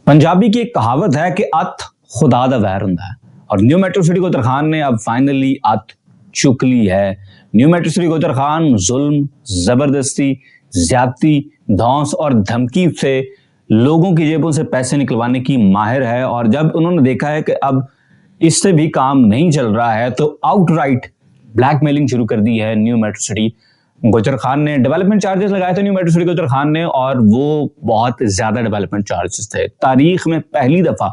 पंजाबी की एक कहावत है कि अत खुदा दा वैर हुंदा है और न्यू मेट्रो सिटी कोतर खान ने अब फाइनली अत चुक ली है। न्यू मेट्रो सिटी कोतर खान जुल्म, जबरदस्ती, ज्यादती, धौंस और धमकी से लोगों की जेबों से पैसे निकलवाने की माहिर है और जब उन्होंने देखा है कि अब इससे भी काम नहीं चल रहा है तो आउटराइट ब्लैकमेलिंग शुरू कर दी है न्यू मेट्रो सिटी गोचर खान ने। डेवलपमेंट चार्जेस लगाए थे न्यू मेट्रो सिटी गोचर खान ने और वो बहुत ज्यादा डेवलपमेंट चार्जेस थे। तारीख में पहली दफा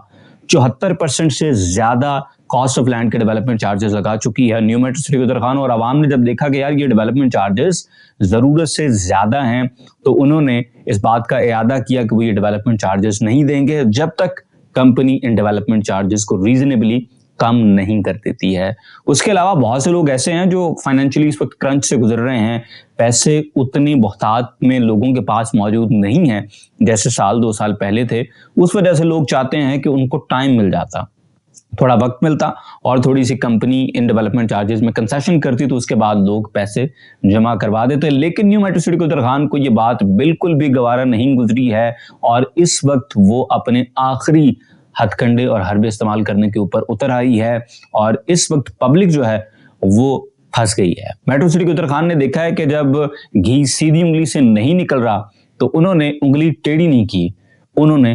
74% से ज्यादा कॉस्ट ऑफ लैंड के डेवलपमेंट चार्जेस लगा चुकी है न्यू मेट्रो सिटी गोचर खान। और आवाम ने जब देखा कि यार ये डेवलपमेंट चार्जेस जरूरत से ज्यादा हैं तो उन्होंने इस बात का इरादा किया कि वो ये डेवलपमेंट चार्जेस नहीं देंगे जब तक कंपनी इन डेवलपमेंट चार्जेस को रीजनेबली कम नहीं कर देती है। उसके अलावा बहुत से लोग ऐसे हैं जो फाइनेंशियली इस वक्त क्रंच से गुजर रहे हैं, पैसे उतनी बहुतात में लोगों के पास मौजूद नहीं है जैसे साल 2 साल पहले थे। उस वजह से लोग चाहते हैं कि उनको टाइम मिल जाता, थोड़ा वक्त मिलता और थोड़ी सी कंपनी इन डेवलपमेंट चार्जेस में कंसेशन करती तो उसके बाद लोग पैसे जमा करवा देते। लेकिन न्यू मेट्रो सिटी गोचर खान को ये बात बिल्कुल भी गवारा नहीं गुजरी है और इस वक्त वो अपने आखिरी हथकंडे और हरबे इस्तेमाल करने के ऊपर उतर आई है और इस वक्त पब्लिक जो है वो फंस गई है। मेट्रो सिटी गोचर खान ने देखा है कि जब घी सीधी उंगली से नहीं निकल रहा तो उन्होंने उंगली टेढ़ी नहीं की, उन्होंने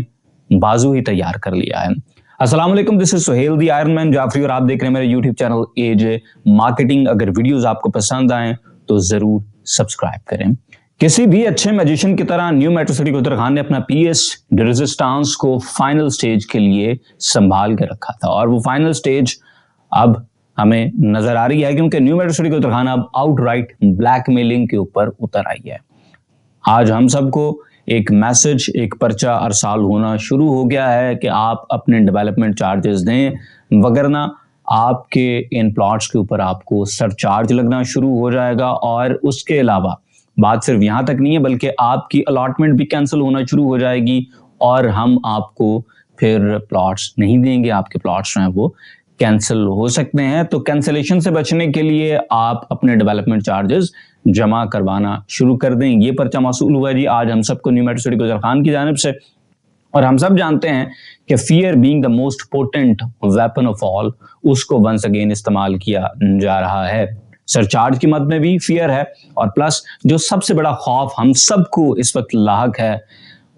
बाजू ही तैयार कर लिया है। अस्सलाम वालेकुम, this is Suhail the iron man Jafri और आप देख रहे हैं मेरे यूट्यूब चैनल एजे मार्केटिंग। अगर वीडियोस आपको पसंद आए तो जरूर सब्सक्राइब करें। किसी भी अच्छे मैजिशियन की तरह न्यू मेट्रो सिटी गोचर खान ने अपना पीएस रेजिस्टेंस को फाइनल स्टेज के लिए संभाल के रखा था और वो फाइनल स्टेज अब हमें नजर आ रही है क्योंकि न्यू मेट्रो सिटी गोचर खान अब आउटराइट ब्लैकमेलिंग के ऊपर उतर आई है। आज हम सबको एक मैसेज, एक पर्चा अरसाल होना शुरू हो गया है कि आप अपने डेवलपमेंट चार्जेस दें, वगरना आपके इन प्लॉट्स के ऊपर आपको सरचार्ज लगना शुरू हो जाएगा। और उसके अलावा बात सिर्फ यहां तक नहीं है बल्कि आपकी अलॉटमेंट भी कैंसिल होना शुरू हो जाएगी और हम आपको फिर प्लॉट्स नहीं देंगे, आपके प्लॉट्स जो हैं वो कैंसिल हो सकते हैं। तो कैंसिलेशन से बचने के लिए आप अपने डेवलपमेंट चार्जेस जमा करवाना शुरू कर दें। ये पर्चा मौसूल हुआ जी आज हम सबको न्यू मेट्रो सिटी गोचर खान की जानिब से। और हम सब जानते हैं कि fear being the most potent weapon of all, उसको वंस अगेन इस्तेमाल किया जा रहा है। सरचार्ज की मद में भी फियर है और प्लस जो सबसे बड़ा खौफ हम सबको इस वक्त लाहक है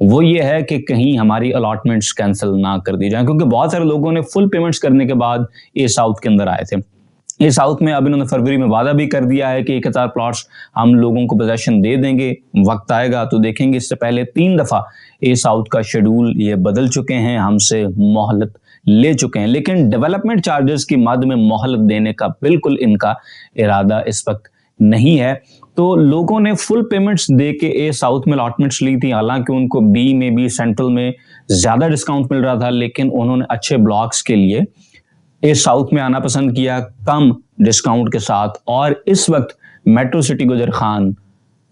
वो ये है कि कहीं हमारी अलॉटमेंट्स कैंसिल ना कर दी जाए, क्योंकि बहुत सारे लोगों ने फुल पेमेंट्स करने के बाद ए साउथ के अंदर आए थे। ए साउथ में अब इन्होंने फरवरी में वादा भी कर दिया है कि 1000 प्लॉट्स हम लोगों को पोजेशन दे देंगे, वक्त आएगा तो देखेंगे। इससे पहले 3 दफा ए साउथ का शेड्यूल ये बदल चुके हैं, हमसे मोहलत ले चुके हैं, लेकिन डेवलपमेंट चार्जेस की मद में मोहलत देने का बिल्कुल इनका इरादा इस वक्त नहीं है। तो लोगों ने फुल पेमेंट्स दे के ए साउथ में अलॉटमेंट्स ली थी, हालांकि उनको बी में भी सेंट्रल में ज्यादा डिस्काउंट मिल रहा था, लेकिन उन्होंने अच्छे ब्लॉक्स के लिए ए साउथ में आना पसंद किया कम डिस्काउंट के साथ। और इस वक्त मेट्रो सिटी गोचर खान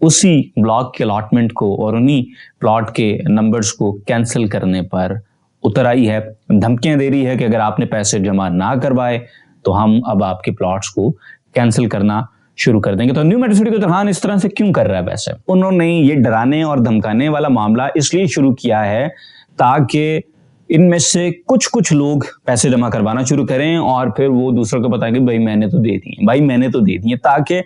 उसी ब्लॉक के अलॉटमेंट को और उन्हीं प्लॉट के नंबर्स को कैंसिल करने पर उतर आई है। धमकियां दे रही है कि अगर आपने पैसे जमा ना करवाए तो हम अब आपके प्लॉट्स को कैंसिल करना शुरू कर देंगे। तो न्यू मेट्रो सिटी गोचर खान इस तरह से क्यों कर रहा है? वैसे उन्होंने ये डराने और धमकाने वाला मामला इसलिए शुरू किया है ताकि इनमें से कुछ लोग पैसे जमा करवाना शुरू करें और फिर वो दूसरों को बताएं कि भाई मैंने तो दे दिए, भाई मैंने तो दे दिए, ताकि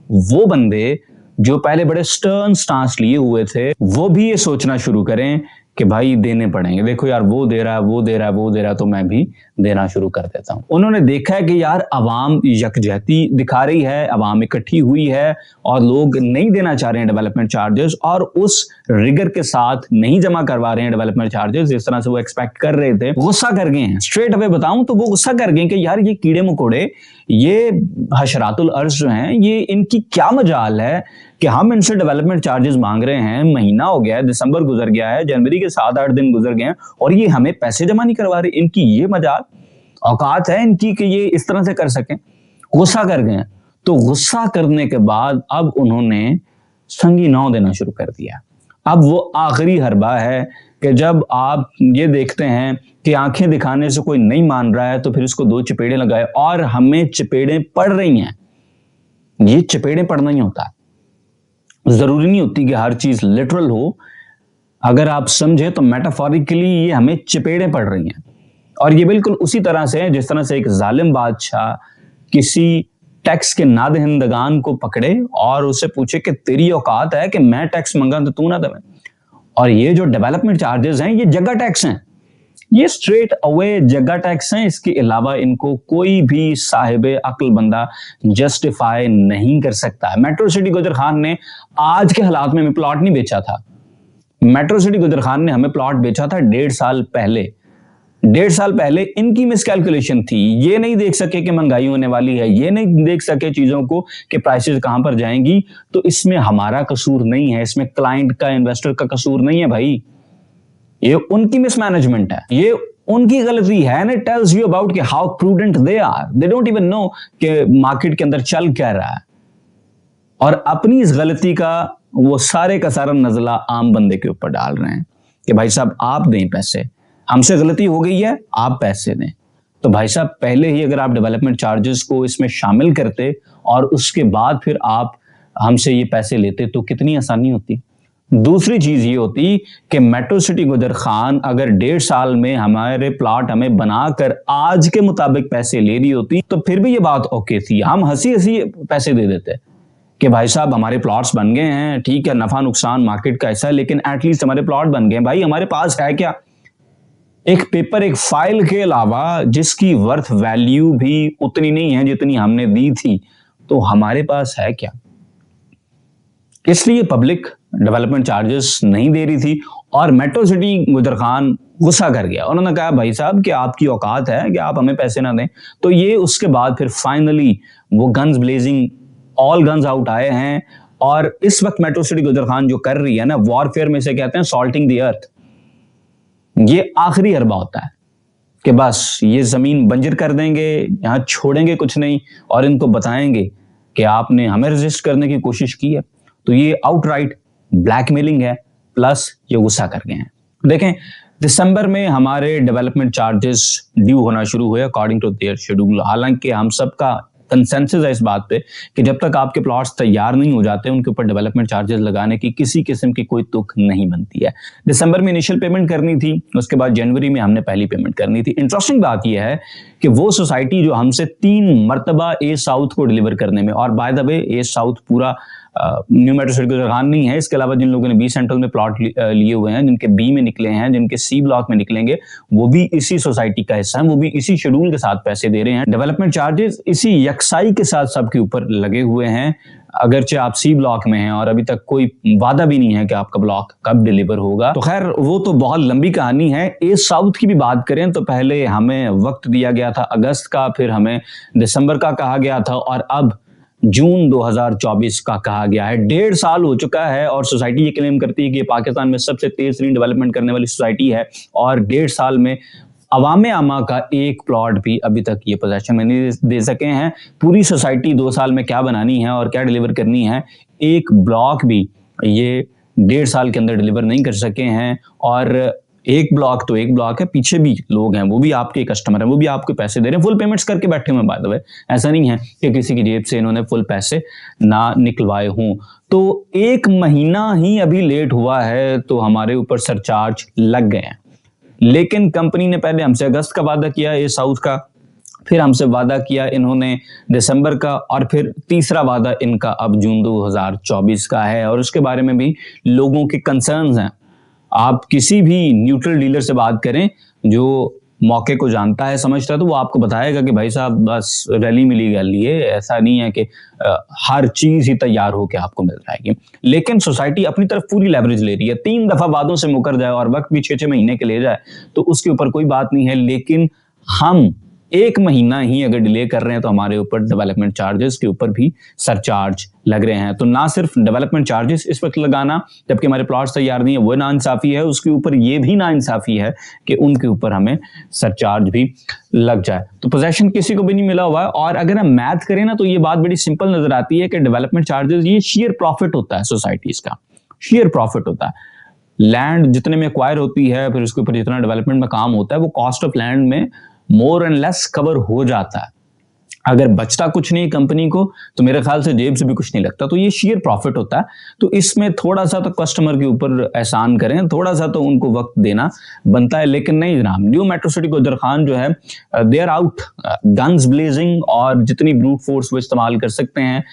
वो बंदे जो पहले बड़े स्टर्न स्टांस लिए हुए थे वो भी ये सोचना शुरू करें कि भाई देने पड़ेंगे। देखो यार वो दे रहा है, वो दे रहा है, वो दे रहा है तो मैं भी देना शुरू कर देता हूं। उन्होंने देखा है कि यार अवाम यकजहती दिखा रही है, अवाम इकट्ठी हुई है और लोग नहीं देना चाह रहे हैं डेवलपमेंट चार्जेस और उस रिगर के साथ नहीं जमा करवा रहे हैं डेवलपमेंट चार्जेस जिस तरह से वो एक्सपेक्ट कर रहे थे। गुस्सा कर गए हैं, स्ट्रेट अवे बताऊं तो वो गुस्सा कर गए कि यार ये कीड़े मकोड़े, ये हशरातुल अर्ज जो हैं, ये इनकी क्या मजाल है कि हम इनसे डेवलपमेंट चार्जेस मांग रहे हैं। महीना हो गया है, दिसंबर गुजर गया है, जनवरी के 7-8 दिन गुजर गए हैं और ये हमें पैसे जमा नहीं करवा रहे। इनकी ये मजाल, औकात है इनकी कि ये इस तरह से कर सकें। गुस्सा कर गए। तो गुस्सा करने के बाद अब उन्होंने संगी नौ देना शुरू कर दिया। अब वो आखिरी हरबा है कि जब आप ये देखते हैं कि आंखें दिखाने से कोई नहीं मान रहा है तो फिर इसको 2 चपेड़े लगाए और हमें चपेड़े पड़ रही हैं। ये चपेड़े पड़ना ही होता है, जरूरी नहीं होती कि हर चीज लिटरल हो। अगर आप समझे तो मेटाफोरिकली ये हमें चपेड़े पड़ रही हैं, और ये बिल्कुल उसी तरह से है जिस तरह से एक जालिम बादशाह किसी टैक्स के नादहिंदगान को पकड़े और उससे पूछे कि तेरी औकात है कि मैं टैक्स मंगा तो तू ना दे। और ये जो डेवलपमेंट चार्जेस हैं ये जगह टैक्स हैं, ये स्ट्रेट अवे जगह टैक्स हैं। इसके अलावा इनको कोई भी साहिब अक्ल बंदा जस्टिफाई नहीं कर सकता है। मेट्रो सिटी गुजर खान ने आज के हालात में हमें प्लॉट नहीं बेचा था। मेट्रो सिटी गुजर खान ने हमें प्लॉट बेचा था 1.5 साल पहले। 1.5 साल पहले इनकी मिसकैलकुलेशन थी, ये नहीं देख सके कि महंगाई होने वाली है, ये नहीं देख सके चीजों को कि प्राइसेस कहां पर जाएंगी। तो इसमें हमारा कसूर नहीं है, इसमें क्लाइंट का, इन्वेस्टर का कसूर नहीं है भाई, ये उनकी मिसमैनेजमेंट है, ये उनकी गलती है। And it tells you about कि how prudent they are, they don't even know कि मार्केट के अंदर चल क्या रहा है। और अपनी इस गलती का वो सारे का सारा नजला आम बंदे के ऊपर डाल रहे हैं कि भाई साहब आप दें पैसे, हमसे गलती हो गई है आप पैसे दें। तो भाई साहब पहले ही अगर आप डेवलपमेंट चार्जेस को इसमें शामिल करते और उसके बाद फिर आप हमसे ये पैसे लेते तो कितनी आसानी होती। दूसरी चीज ये होती कि मेट्रो सिटी गुजर खान अगर 1.5 साल में हमारे प्लॉट हमें बनाकर आज के मुताबिक पैसे ले रही होती तो फिर भी ये बात ओके थी, हम हंसी हंसी पैसे दे देते कि भाई साहब हमारे प्लॉट्स बन गए हैं, ठीक है नफा नुकसान मार्केट का ऐसा है लेकिन एटलीस्ट हमारे प्लॉट बन गए। भाई हमारे पास है क्या, एक पेपर, एक फाइल के अलावा जिसकी वर्थ वैल्यू भी उतनी नहीं है जितनी हमने दी थी, तो हमारे पास है क्या। इसलिए पब्लिक डेवलपमेंट चार्जेस नहीं दे रही थी और मेट्रो सिटी गुजर खान गुस्सा कर गया। उन्होंने कहा भाई साहब कि आपकी औकात है कि आप हमें पैसे ना दें। तो ये उसके बाद फिर फाइनली वो guns blazing, all guns out आए हैं। और इस वक्त मेट्रो सिटी गुजर खान जो कर रही है ना, वॉरफेयर में से कहते हैं सॉल्टिंग द अर्थ, ये आखिरी हरबा होता है कि बस ये जमीन बंजर कर देंगे, यहां छोड़ेंगे कुछ नहीं और इनको बताएंगे कि आपने हमें रजिस्ट करने की कोशिश की है। तो ये आउटराइट ब्लैकमेलिंग है, प्लस ये गुस्सा कर गए हैं। देखें दिसंबर में हमारे डेवलपमेंट चार्जेस ड्यू होना शुरू हुए अकॉर्डिंग टू देयर शेड्यूल। हालांकि हम सबका कंसेंसस है इस बात पे कि जब तक आपके प्लॉट्स तैयार नहीं हो जाते उनके ऊपर डेवलपमेंट चार्जेस लगाने की किसी किस्म की कोई तुक नहीं बनती है। दिसंबर में इनिशियल पेमेंट करनी थी, उसके बाद जनवरी में हमने पहली पेमेंट करनी थी। इंटरेस्टिंग बात यह है कि वो सोसाइटी जो हमसे 3 मरतबा ए साउथ को डिलीवर करने में, और by the way A south पूरा न्यू मेट्रो सिटी गुजर खान नहीं है, इसके अलावा जिन लोगों ने बी सेंट्रल में प्लॉट लिए हुए हैं, जिनके बी में निकले हैं, जिनके सी ब्लॉक में निकलेंगे, वो भी इसी सोसाइटी का हिस्सा है, वो भी इसी शेड्यूल के साथ पैसे दे रहे हैं। डेवलपमेंट चार्जेस इसी यकसाई के साथ सबके ऊपर लगे हुए हैं। अगरचे आप सी ब्लॉक में हैं और अभी तक कोई वादा भी नहीं है कि आपका ब्लॉक कब डिलीवर होगा, तो खैर वो तो बहुत लंबी कहानी है। ए साउथ की भी बात करें तो पहले हमें वक्त दिया गया था अगस्त का, फिर हमें दिसंबर का कहा गया था और अब जून 2024 का कहा गया है। 1.5 साल हो चुका है और सोसाइटी ये क्लेम करती है कि पाकिस्तान में सबसे तेज तरीन डेवलपमेंट करने वाली सोसाइटी है और 1.5 साल में अवाम आमा का एक प्लॉट भी अभी तक ये पोजेशन में नहीं दे सके हैं। पूरी सोसाइटी 2 साल में क्या बनानी है और क्या डिलीवर करनी है, एक ब्लॉक भी ये 1.5 साल के अंदर डिलीवर नहीं कर सके हैं। और एक ब्लॉक तो एक ब्लॉक है, पीछे भी लोग हैं, वो भी आपके कस्टमर हैं, वो भी आपको पैसे दे रहे हैं, फुल पेमेंट्स करके बैठे हुए हैं बाय द वे। ऐसा नहीं है कि किसी की जेब से इन्होंने फुल पैसे ना निकलवाए हों। तो 1 महीना ही अभी लेट हुआ है तो हमारे ऊपर सरचार्ज लग गए हैं। लेकिन कंपनी ने पहले हमसे अगस्त का वादा किया ए साउथ का, फिर हमसे वादा किया इन्होंने दिसंबर का, और फिर तीसरा वादा इनका अब जून 2024 का है। और उसके बारे में भी लोगों के कंसर्न्स हैं। आप किसी भी न्यूट्रल डीलर से बात करें जो मौके को जानता है, समझता है, तो वो आपको बताएगा कि भाई साहब बस रैली मिली गली है, ऐसा नहीं है कि हर चीज ही तैयार होकर आपको मिल जाएगी। लेकिन सोसाइटी अपनी तरफ पूरी लेवरेज ले रही है। 3 दफा वादों से मुकर जाए और वक्त भी 6-6 महीने के ले जाए तो उसके ऊपर कोई बात नहीं है। लेकिन हम 1 महीना ही अगर डिले कर रहे हैं तो हमारे ऊपर डेवलपमेंट चार्जेस के ऊपर भी सरचार्ज लग रहे हैं। तो ना सिर्फ डेवलपमेंट चार्जेस इस वक्त लगाना जबकि हमारे प्लॉट्स तैयार नहीं है वो नाइंसाफी है, उसके ऊपर ये भी नाइंसाफी है कि उनके ऊपर हमें सरचार्ज भी लग जाए। तो पोजेशन किसी को भी नहीं मिला हुआ है। और अगर हम मैथ करें ना तो ये बात बड़ी सिंपल नजर आती है कि डेवलपमेंट चार्जेस ये शेयर प्रॉफिट होता है, सोसाइटीज का शेयर प्रॉफिट होता है। लैंड जितने में एक्वायर होती है, फिर उसके ऊपर जितना डेवलपमेंट में काम होता है, वो कॉस्ट ऑफ लैंड में मोर एंड लेस कवर हो जाता है। अगर बचता कुछ नहीं कंपनी को तो मेरे ख्याल से जेब से भी कुछ नहीं लगता, तो ये शेयर प्रॉफिट होता है। तो इसमें थोड़ा सा तो कस्टमर के ऊपर एहसान करें, थोड़ा सा तो उनको वक्त देना बनता है। लेकिन नहीं जनाब, new metro city Godar Khan जो है they are out guns blazing, और जितनी ब्रूट फोर्स वो इस्तेमाल कर सकते हैं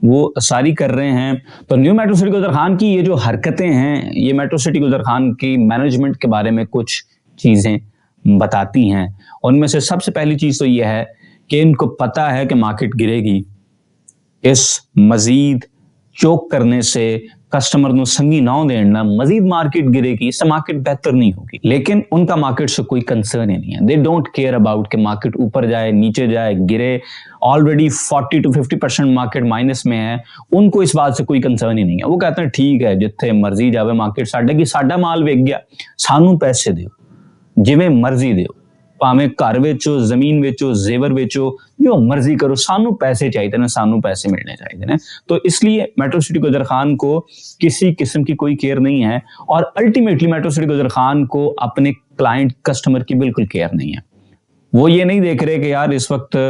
वो सारी कर रहे हैं। तो new metro city Godar Khan की ये जो हरकतें हैं, ये मेट्रो सिटी गोदर खान की मैनेजमेंट के बारे में कुछ चीजें बताती हैं। उनमें से सबसे पहली चीज तो यह है कि इनको पता है कि मार्केट गिरेगी, इस मजीद चोक करने से कस्टमर ਨੂੰ ਸੰਗੀ ਨਾ ਦੇਣਾ, मजीद मार्केट गिरेगी, इससे मार्केट बेहतर नहीं होगी। लेकिन उनका मार्केट से कोई कंसर्न ही नहीं है। दे डोंट केयर अबाउट कि मार्केट ऊपर जाए, नीचे जाए, गिरे। ऑलरेडी 40 to 50% मार्केट माइनस में है, उनको इस बात से कोई कंसर्न ही नहीं है। वो कहते हैं ठीक है जिथे मर्जी जावे मार्केट, साडे की साडा माल विक गया, सानू पैसे दिओ, जिवें मर्जी दिओ, ਭਾਵੇਂ ਘਰ ਵੇਚੋ, ਜ਼ਮੀਨ ਵੇਚੋ, जेवर बेचो, जो मर्जी करो, सानू पैसे चाहिए ना, सानू पैसे मिलने चाहिए ना। तो इसलिए मेट्रो सिटी गोदर खान को किसी किस्म की कोई केयर नहीं है, और ultimately metro city Godar Khan को अपने क्लाइंट कस्टमर की बिल्कुल केयर नहीं है। वो ये नहीं देख रहे कि यार इस वक्त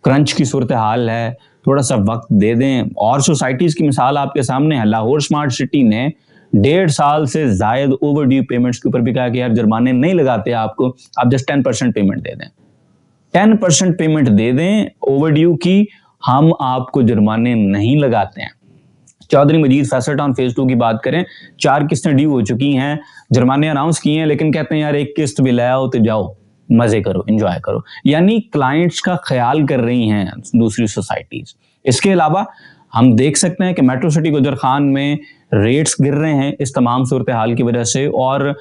क्रंच की सूरत हाल है, थोड़ा सा वक्त दे दें। और सोसाइटीज की मिसाल आपके सामने है। लाहौर स्मार्ट सिटी ने 1.5 साल से जायद ओवर ड्यू पेमेंट्स के ऊपर भी कहा कि यार जुर्माने नहीं लगाते आपको, आप जस्ट 10% पेमेंट दे दें, 10% पेमेंट दे दें ओवर ड्यू की, हम आपको जुर्माने नहीं लगाते हैं। चौधरी मजीद फैसल टाउन फेज 2 की बात करें, 4 किस्तें ड्यू हो चुकी हैं, जुर्माने अनाउंस किए हैं, लेकिन कहते हैं यार एक किस्त भी ले आओ तो जाओ मजे करो, एंजॉय करो। यानी क्लाइंट्स का ख्याल कर रही हैं दूसरी सोसाइटीज। इसके अलावा हम देख सकते हैं कि मेट्रो सिटी गोदर खान में रेट्स गिर रहे हैं इस तमाम सूरत हाल की वजह से, और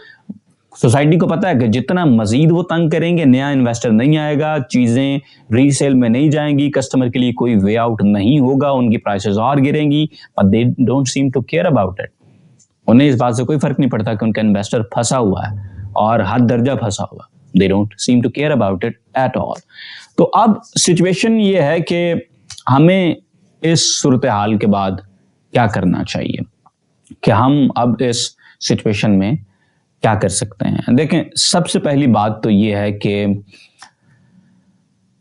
सोसाइटी को पता है कि जितना मजीद वो तंग करेंगे, नया इन्वेस्टर नहीं आएगा, चीजें रीसेल में नहीं जाएंगी, कस्टमर के लिए कोई वे आउट नहीं होगा, उनकी प्राइसेस और गिरेंगी, but they don't seem to care about it. उन्हें इस बात से कोई फर्क नहीं पड़ता कि उनका इन्वेस्टर फंसा हुआ है और हद दर्जा फंसा हुआ। They don't seem to care about it at all. तो अब सिचुएशन ये है कि हमें इस सूरत हाल के बाद क्या करना चाहिए, कि हम अब इस सिचुएशन में क्या कर सकते हैं। देखें, सबसे पहली बात तो ये है कि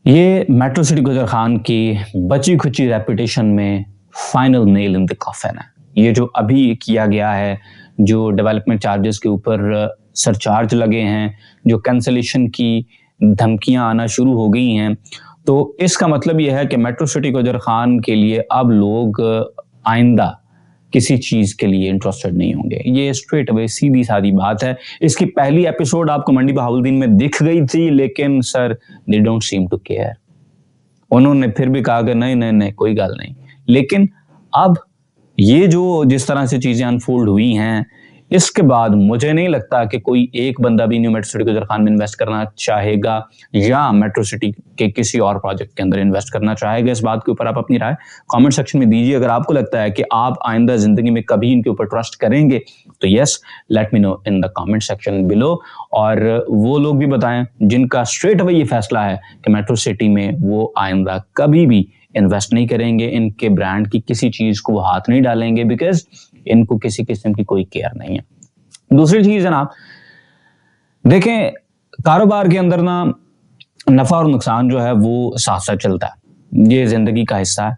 ये मेट्रो सिटी गोदर खान की बची खुची रेपुटेशन में final nail in the coffin है। ये जो अभी किया गया है, जो डेवलपमेंट चार्जेस के ऊपर सरचार्ज लगे हैं, जो कैंसलेशन की धमकियां आना शुरू हो गई हैं, तो इसका मतलब यह है कि मेट्रो सिटी गोदर खान के लिए अब लोग आइंदा किसी चीज के लिए इंटरेस्टेड नहीं होंगे। ये स्ट्रेट अवे सीधी सादी बात है। इसकी पहली एपिसोड आपको मंडी बहाउद्दीन में दिख गई थी, लेकिन sir they don't seem to care. उन्होंने फिर भी कहा कि नहीं नहीं नहीं कोई गल नहीं। लेकिन अब ये जो जिस तरह से चीजें अनफोल्ड हुई हैं, इसके बाद मुझे नहीं लगता कि कोई एक बंदा भी new metro city Godar Khan में इन्वेस्ट करना चाहेगा या मेट्रो सिटी के किसी और प्रोजेक्ट के अंदर इन्वेस्ट करना चाहेगा। इस बात के ऊपर आप अपनी राय कमेंट सेक्शन में दीजिए। अगर आपको लगता है कि आप आइंदा जिंदगी में कभी इनके ऊपर ट्रस्ट करेंगे तो yes, let me know in the comment section below. और वो लोग भी बताएं जिनका स्ट्रेट अवे ये फैसला है कि मेट्रो सिटी में वो आइंदा कभी भी इन्वेस्ट नहीं करेंगे, इनके ब्रांड की किसी चीज को वो हाथ नहीं डालेंगे, बिकॉज इनको किसी किस्म की कोई केयर नहीं है। दूसरी चीज है ना, देखें कारोबार के अंदर ना नफा और नुकसान जो है वो साथ साथ चलता है, ये जिंदगी का हिस्सा है।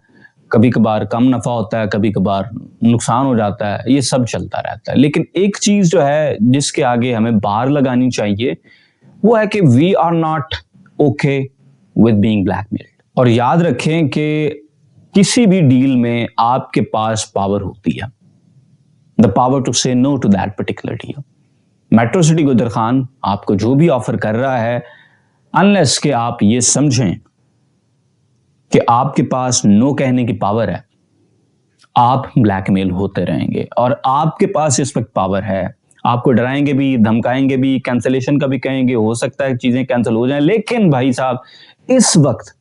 कभी कभार कम नफा होता है, कभी कभार नुकसान हो जाता है, ये सब चलता रहता है। लेकिन एक चीज जो है जिसके आगे हमें बार लगानी चाहिए वो है कि we are not okay with being blackmailed. और याद रखें कि किसी भी डील में आपके पास पावर होती है, the power to say no to that particular deal. Metro city Godar Khan आपको जो भी ऑफर कर रहा है, अनलेस कि आप ये समझें कि आपके पास नो कहने की पावर है, आप ब्लैकमेल होते रहेंगे। और आपके पास इस वक्त पावर है, आपको डराएंगे भी, धमकाएंगे भी, कैंसलेशन का भी कहेंगे, हो सकता है चीजें कैंसिल हो जाएं। लेकिन भाई साहब, इस वक्त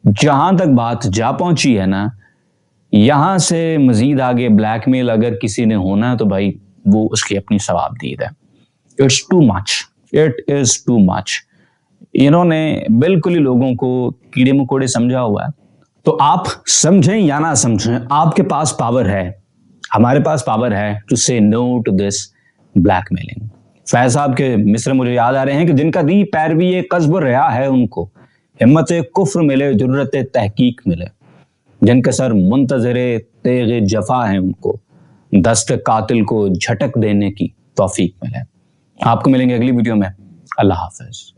जहां तक बात जा पहुंची है ना, यहां से मजीद आगे ब्लैकमेल अगर किसी ने होना है तो भाई वो उसकी अपनी सवाबदीद है। It's too much, it is too much. इन्होंने बिल्कुल ही लोगों को कीड़े मकोड़े समझा हुआ है। तो आप समझें या ना समझें, आपके पास पावर है, हमारे पास पावर है to say no to this blackmailing. Faiz साहब के मिस्र मुझे याद आ रहे हैं कि जिनका दी पैरवी ये कस्ब रहा है उनको, ہمت کفر ملے، جرت تحقیق ملے، جن کے سر منتظر تیغ جفا ہیں ان کو دست قاتل کو جھٹک دینے کی توفیق ملے۔ آپ کو ملیں گے اگلی ویڈیو میں۔ اللہ حافظ۔